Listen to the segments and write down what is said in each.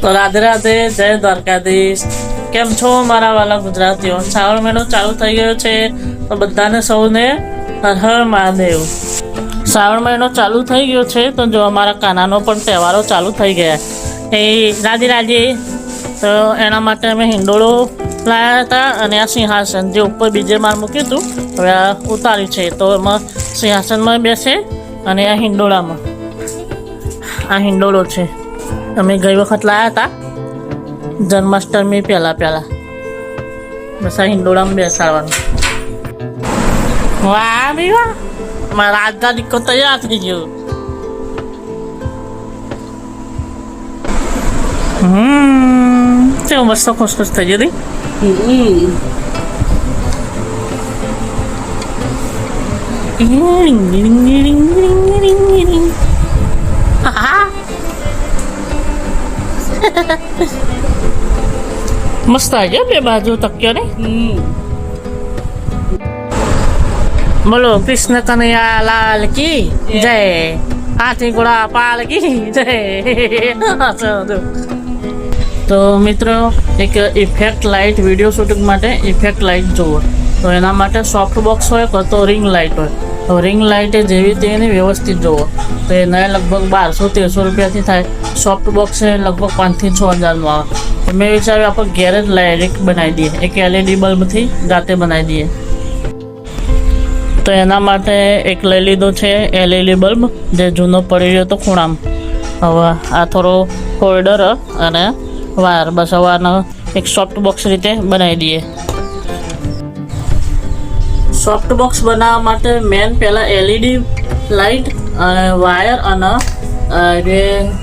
તો રાધે રાધે, જય દ્વારકાધીશ. કેમ છો મારા વાલા ગુજરાતીઓ? શ્રાવણ મહિનો ચાલુ થઈ ગયો છે તો બધાને સૌને હર હર મહાદેવ. શ્રાવણ મહિનો ચાલુ થઈ ગયો છે તો જો અમારા કાનાનો પણ તહેવારો ચાલુ થઈ ગયા. એ રાધે રાધે. તો એના માટે અમે હિંડોળો લાવ્યા હતા અને આ સિંહાસન જે ઉપર બીજે માર મૂક્યું હતું હવે આ ઉતાર્યું છે. તો એમાં સિંહાસનમાં બેસે અને આ હિંડોળામાં આ હિંડોળો છે. અમે ગઈ વખત લાવ્યા હતા જન્માષ્ટમી પહેલાં બસ આ હિંડોળામાં બેસાડવાનું. વાહ ભાઈ વાહ, મારા આજના દીકરો તૈયાર થઈ ગયો. કેવું મસ્ત ખુશ થઈ ગયો. મસ્ત આવી બે બાજુ તક્યો ને. બોલો કૃષ્ણ કનૈયા લાલ કી જય, હાથી ઘોડા પાલ કી જય. તો મિત્રો એક ઇફેક્ટ લાઇટ વિડીયો શૂટિંગ માટે ઇફેક્ટ લાઇટ જુઓ તો એના માટે સોફ્ટ બોક્સ હોય તો રિંગ લાઇટ હોય. તો રિંગ લાઇટ એ જેવી તેની વ્યવસ્થિત જુઓ તો એને લગભગ 1200-1300 રૂપિયાથી થાય. સોફ્ટ બોક્સ એ લગભગ 5,000 થી 6,000નું આવે. મેં વિચાર્યું આપણે ઘેર જ લાઇટ બનાવી દઈએ, એક LED બલ્બથી જાતે બનાવી દઈએ. તો એના માટે એક લઈ લીધો છે LED બલ્બ જે જૂનો પડી રહ્યો હતો ખૂણામાં. હવે આ થોડો હોલ્ડર અને વાયર, બસ હવે આનો એક સોફ્ટ બોક્સ રીતે બનાવી દઈએ. સોફ્ટ બોક્સ બનાવવા માટે મેન પહેલાં LED લાઇટ અને વાયર અને જે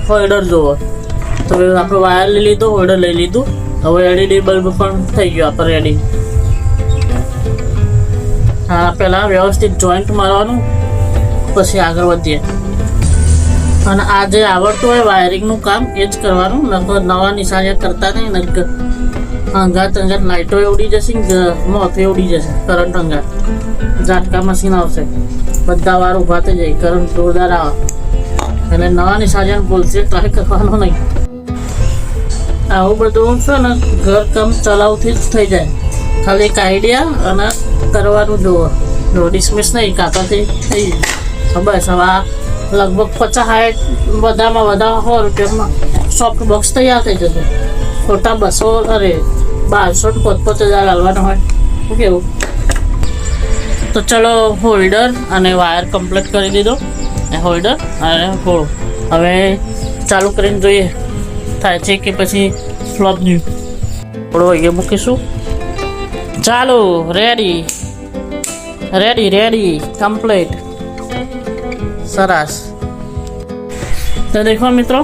હોલ્ડર જુઓ. તો આપણે વાયર લઈ લીધો, હોલ્ડર લઈ લીધું. હવે LED બલ્બ પણ થઈ ગયો આપણે રેડી. હા, પહેલાં વ્યવસ્થિત જોઈન્ટ મારવાનું પછી આગળ વધીએ. અને આ જે આવડતું હોય વાયરિંગનું કામ એ જ કરવાનું, નકર નવા નિશાળિયા કરતા નહીં. નકર અંગાત લાઇટો ઉડી જશે, મોથે ઉડી જશે કરંટ અંગાત. ઝાટકા મશીન આવશે, બધા વાર ઊભા થઈ જાય, કરંટ જોરદાર આવે. એટલે નવા નિશાળિયાને બોલશે ટ્રાય કરવાનો નહીં. આવું બધું છે ને ઘર કામ ચલાવથી જ થઈ જાય. ખાલી એક આઈડિયા અને કરવાનું જુઓ, ડિસમિસ નહીં કાકાથી થઈ જાય. બસ હવે આ લગભગ 50-60 બધામાં વધારે 100 રૂપિયામાં સોફ્ટ બોક્સ તૈયાર થઈ જશે. ખોટા 1200-5,000 હાલવાના હોય. શું કેવું? તો ચલો હોલ્ડર અને વાયર કમ્પ્લીટ કરી દીધો. હોલ્ડર અને હોળ હવે ચાલુ કરીને જોઈએ થાય છે કે પછી ફ્લોપ થયું. થોડો એ મૂકીશું. ચાલો, રેડી કમ્પ્લીટ. સરસ. તો દેખો મિત્રો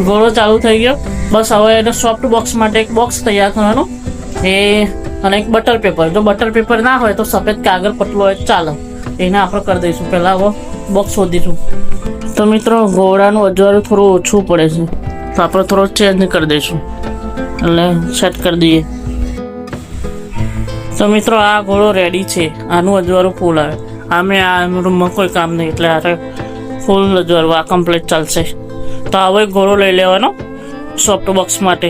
ગોળો ચાલુ થઈ ગયો. બસ હવે એને સોફ્ટ બોક્સ માટે એક બોક્સ તૈયાર કરવાનું એ અને એક બટર પેપર. જો બટર પેપર ના હોય તો સફેદ કાગળ પટલો હોય ચાલે, એને આપણે કરી દઈશું. પહેલાં હવે બોક્સ શોધીશું. તો મિત્રો ગોળાનું અજવાળું થોડું ઓછું પડે છે તો આપણે થોડો ચેન્જ કરી દઈશું એટલે સેટ કરી દઈએ. તો મિત્રો આ ગોળો રેડી છે, આનું અજવાળું ફૂલ આવે. આ રૂમમાં કોઈ કામ નહીં એટલે આ ફૂલ અજવાળું આ કમ્પ્લીટ ચાલશે. તો હવે ગોળો લઈ લેવાનો સોફ્ટ બોક્સ માટે.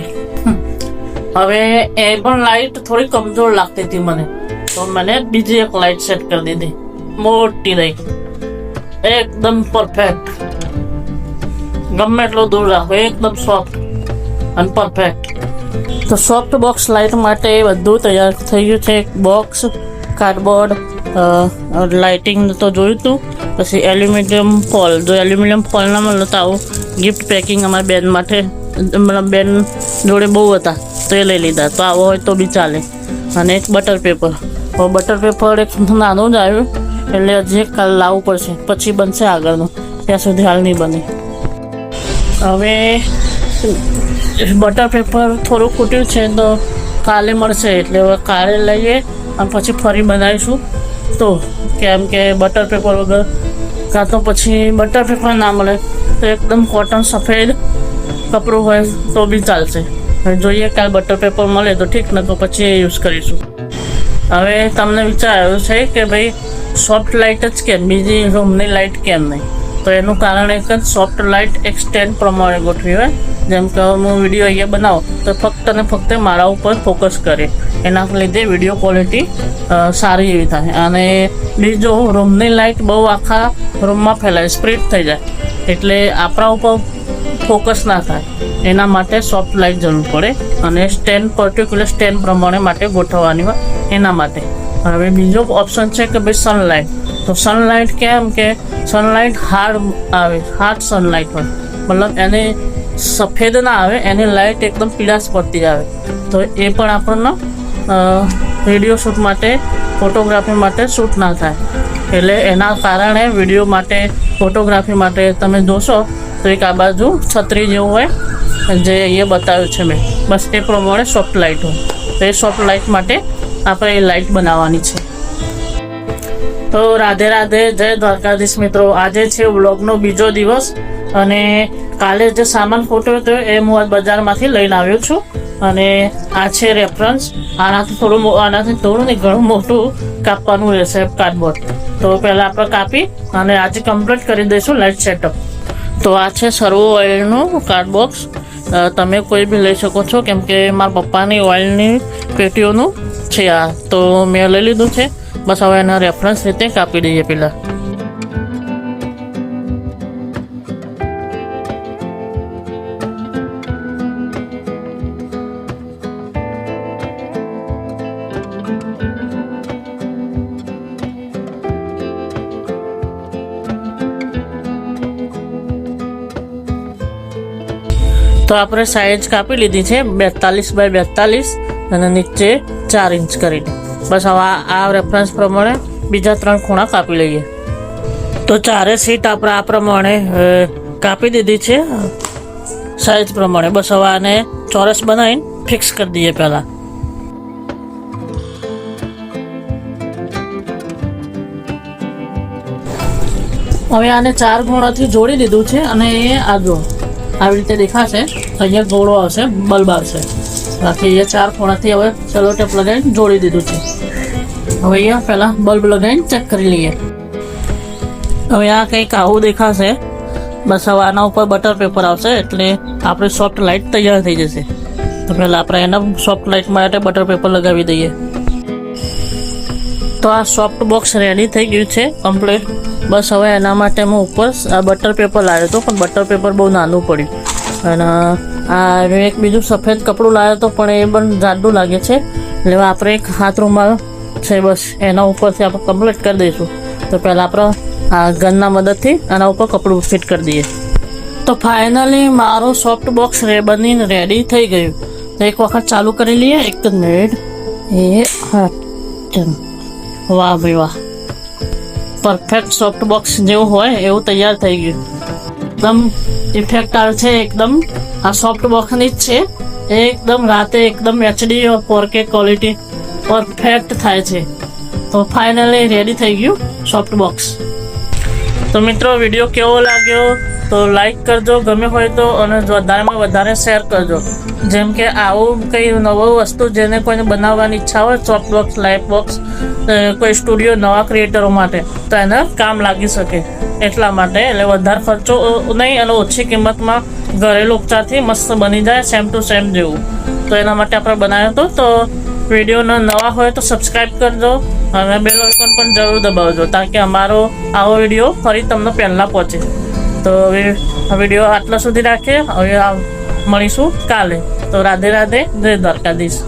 હવે એ પણ લાઇટ થોડી કમજોર લાગતી હતી મને, તો મને બીજી એક લાઇટ સેટ કરી દીધી મોટી રહી, એકદમ પરફેક્ટ. ગમે એટલો દૂર રાખો, એકદમ સોફ્ટ અને પરફેક્ટ. તો સોફ્ટ બોક્સ લાઇટ માટે બધું તૈયાર થઈ ગયું છે. એક બોક્સ, કાર્ડબોર્ડ, લાઇટિંગ તો જોયું હતું, પછી એલ્યુમિનિયમ ફોલ. જો એલ્યુમિનિયમ ફોલ ના મળે તો આવું ગિફ્ટ પેકિંગ અમારી બેન માટે, મતલબ બેન જોડે બહુ હતા તો એ લઈ લીધા. તો આવો હોય તો બી ચાલે. અને એક બટર પેપર. હવે બટર પેપર એક નાનું જ આવ્યું એટલે હજી કાલ લાવવું પડશે, પછી બનશે આગળનું. ત્યાં સુધી હાલ નહીં બને. હવે બટર પેપર થોડું ખૂટ્યું છે તો કાલે મળશે, એટલે હવે કાલે લઈએ અને પછી ફરી બનાવીશું. તો કેમ કે બટર પેપર વગર કાં તો પછી બટર પેપર ના મળે તો એકદમ કોટન સફેદ કપડું હોય તો બી ચાલશે. જોઈએ કાલ બટર પેપર મળે તો ઠીક, ને તો પછી એ યુઝ કરીશું. હવે તમને વિચાર આવ્યો છે કે ભાઈ સોફ્ટ લાઇટ જ કેમ, બીજી રૂમની લાઇટ કેમ નહીં? તો એનું કારણ એક જ સોફ્ટ લાઇટ એક સ્ટેન્ડ પ્રમાણે ગોઠવી હોય. જેમ કે હું વિડીયો અહીંયા બનાવું તો ફક્ત ને ફક્ત મારા ઉપર ફોકસ કરે, એના લીધે વિડીયો ક્વોલિટી સારી એવી થાય. અને બીજો રૂમની લાઇટ બહુ આખા રૂમમાં ફેલાય, સ્પ્રેડ થઈ જાય, એટલે આપણા ઉપર ફોકસ ના થાય. એના માટે સોફ્ટ લાઇટ જરૂર પડે અને સ્ટેન્ડ પર્ટિક્યુલર સ્ટેન્ડ પ્રમાણે માટે ગોઠવવાની હોય એના માટે. હવે બીજો ઓપ્શન છે કે ભાઈ સનલાઇટ. તો સનલાઇટ કેમ કે સનલાઇટ હાર્ડ આવે, હાર્ડ સનલાઇટ હોય, મતલબ એને સફેદ ના આવે, એની લાઇટ એકદમ પીળાશ પડતી આવે. તો એ પણ આપણને વિડીયો શૂટ માટે, ફોટોગ્રાફી માટે શૂટ ના થાય. એટલે એના કારણે વિડીયો માટે, ફોટોગ્રાફી માટે તમે જોશો તો એક આ બાજુ છત્રી જેવું હોય જે અહીંયા બતાવ્યું છે મેં, બસ એ પ્રમાણે સોફ્ટ લાઇટ હોય. તો એ સોફ્ટ લાઇટ માટે આપણે એ લાઇટ બનાવવાની છે. તો રાધે રાધે, જય દ્વારકાધીશ મિત્રો. આજે છે વ્લોગનો બીજો દિવસ અને કાલે જે સામાન ખોટો હતો એ હું આજ બજારમાંથી લઈને આવ્યો છું. અને આ છે રેફરન્સ. આનાથી થોડું નહીં, ઘણું મોટું કાપવાનું રહેશે કાર્ડબોર્ડ. તો પહેલાં આપણે કાપી અને આજે કમ્પ્લીટ કરી દઈશું લાઇટ સેટઅપ. તો આ છે સર્વો ઓઇલનું કાર્ડબોક્સ. તમે કોઈ બી લઈ શકો છો, કેમ કે મારા પપ્પાની ઓઇલની પેટીઓનું છે આ, તો મેં લઈ લીધું છે. બસ હવે એના રેફરન્સ રીતે કાપી દઈએ પહેલાં. તો આપણે સાઈઝ કાપી લીધી છે 42 x 42 અને નીચે 4 ઇંચ કરીને. બસ હવે આ રેફરન્સ પ્રમાણે બીજા 3 ખૂણા કાપી લઈએ. તો 4 સીટ આપણે આ પ્રમાણે કાપી દીધી છે સાઈઝ પ્રમાણે. બસ હવે આને ચોરસ બનાવીને ફિક્સ કરી દઈએ પહેલાં. હવે આને 4 ખૂણાથી જોડી દીધું છે અને એ આગળ આવી રીતે દેખાશે. અહીંયા ગોળો આવશે, બલ્બ આવશે. બાકી અહીંયા 4 ખૂણાથી હવે સેલો ટેપ લગાવીને જોડી દીધું છે. હવે અહીંયા પહેલાં બલ્બ લગાવીને ચેક કરી લઈએ. હવે આ કંઈક આવું દેખાશે. બસ હવે આના ઉપર બટર પેપર આવશે એટલે આપણી સોફ્ટ લાઇટ તૈયાર થઈ જશે. તો પહેલાં આપણે એના સોફ્ટ લાઇટ માટે બટર પેપર લગાવી દઈએ. તો આ સોફ્ટ બોક્સ રેડી થઈ ગયું છે કમ્પ્લીટ. બસ હવે એના માટે હું ઉપર આ બટર પેપર લાવ્યો હતો, પણ બટર પેપર બહુ નાનું પડ્યું. અને આ એક બીજું સફેદ કપડું લાવ્યો હતો, પણ એ પણ જાડું લાગે છે. એટલે આપણે એક હાથ રૂમાલ છે, બસ એના ઉપરથી આપણે કમ્પ્લીટ કરી દઈશું. તો પહેલાં આપણે આ ગનના મદદથી આના ઉપર કપડું ફિટ કરી દઈએ. તો ફાઇનલી મારું સોફ્ટ બોક્સ બનીને રેડી થઈ ગયું. તો એક વખત ચાલુ કરી લઈએ. એક જ મિનિટ. એ હા, ચાલો. વાહ ભાઈ વાહ, પરફેક્ટ સોફ્ટ બોક્સ જેવું હોય એવું તૈયાર થઈ ગયું. એકદમ ઇફેક્ટ આવે છે, એકદમ આ સોફ્ટ બોક્સની જ છે. એકદમ રાતે એકદમ HD 4K ક્વોલિટી પરફેક્ટ થાય છે. તો ફાઇનલી રેડી થઈ ગયું સોફ્ટ બોક્સ. તો મિત્રો વિડીયો કેવો લાગ્યો તો લાઈક કરજો, ગમે હોય તો, અને વધારેમાં વધારે શેર કરજો. જેમ કે આવું કંઈ નવું વસ્તુ જેને કોઈને બનાવવાની ઈચ્છા હોય, સોફ્ટ બોક્સ, લાઇટ બોક્સ, કોઈ સ્ટુડિયો નવા ક્રિએટરો માટે, તો એને કામ લાગી શકે. એટલા માટે એટલે વધારે ખર્ચો નહીં અને ઓછી કિંમતમાં ઘરેલું ઉપચારથી મસ્ત બની જાય, સેમ ટુ સેમ જેવું. તો એના માટે આપણે બનાવ્યો હતો. તો વિડીયોનો નવા હોય તો સબસ્ક્રાઈબ કરજો અને બેલ આઇકન પણ જરૂર દબાવજો, તાકે અમારો આવો વિડીયો ફરી તમને પહેલાં પહોંચે. તો હવે આ વિડીયો આટલા સુધી રાખીએ. હવે મળીશું કાલે. તો રાધે રાધે, જય દ્વારકાધીશ.